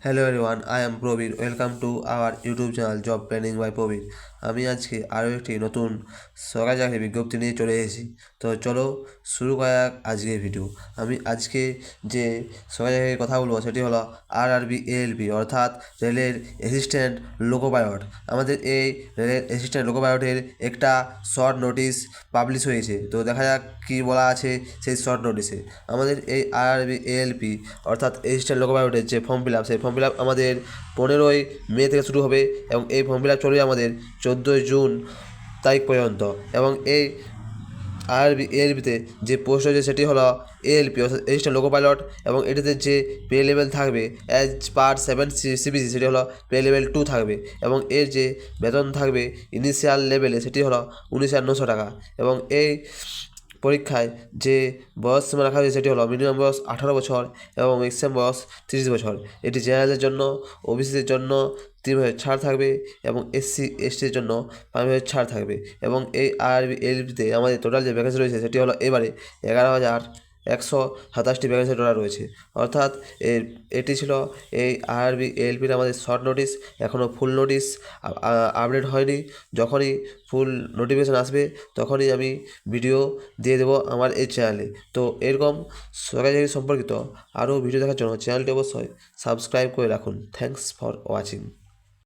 Hello everyone, I am Prabir. Welcome to our YouTube channel job planning by Prabir. আমি আজকে আরও একটি নতুন সরকারি চাকরির বিজ্ঞপ্তি নিয়ে চলে এসেছি। তো চলো শুরু করা যাক আজকের ভিডিও। আমি আজকে যে সরকারি চাকরির কথা বলবো সেটি হলো আরআরবি এএলপি, অর্থাৎ রেলের অ্যাসিস্ট্যান্ট লোকো পাইলট। আমাদের এই রেলের অ্যাসিস্ট্যান্ট লোকো পাইলটের একটা শর্ট নোটিশ পাবলিশ হয়েছে। তো দেখা যাক কী বলা আছে সেই শর্ট নোটিশে। আমাদের এই আরআরবি এএলপি অর্থাৎ অ্যাসিস্ট্যান্ট লোকো পাইলটের যে ফর্ম ফিল আপ, সেই ফর্ম ফিল আপ আমাদের 15ই মে থেকে শুরু হবে এবং এই ফর্ম ফিল আপ চলবে আমাদের 14ই জুন তারিখ পর্যন্ত। এবং এই আরবি এএলপিতে যে পোস্ট রয়েছে সেটি হলো এএলপি অর্থাৎ অ্যাসিস্ট্যান্ট লোকো পাইলট, এবং এটিতে যে পে লেভেল থাকবে অ্যাজ পার 7 সিবিসি সেটি হলো পে লেভেল 2 থাকবে, এবং এর যে বেতন থাকবে ইনিশিয়াল লেভেলে সেটি হলো 19,900 টাকা। এবং এই পরীক্ষায় যে বয়স সীমা রাখা হয়েছে সেটি হলো মিনিমাম বয়স 18 বছর এবং ম্যাক্সিমাম বয়স 30 বছর। এটি জেনারেলের জন্য, ওবিসিদের জন্য 3% ছাড় থাকবে এবং এসসি এসটির জন্য 5% ছাড় থাকবে। এবং এই আরবি এলপিতে আমাদের টোটাল যে ভ্যাকেন্সি রয়েছে সেটি হলো এবারে 11,127টি ভ্যাকেন্সি টোটাল রয়েছে। অর্থাৎ এটি ছিল এই আরবি এএলপির আমাদের শর্ট নোটিশ। এখনও ফুল নোটিশ আপডেট হয়নি। যখনই ফুল নোটিফিকেশান আসবে তখনই আমি ভিডিও দিয়ে দেবো আমার এই চ্যানেলে। তো এরকম সরকারি চাকরি সম্পর্কিত আরও ভিডিও দেখার জন্য চ্যানেলটি অবশ্যই সাবস্ক্রাইব করে রাখুন। Thanks for watching.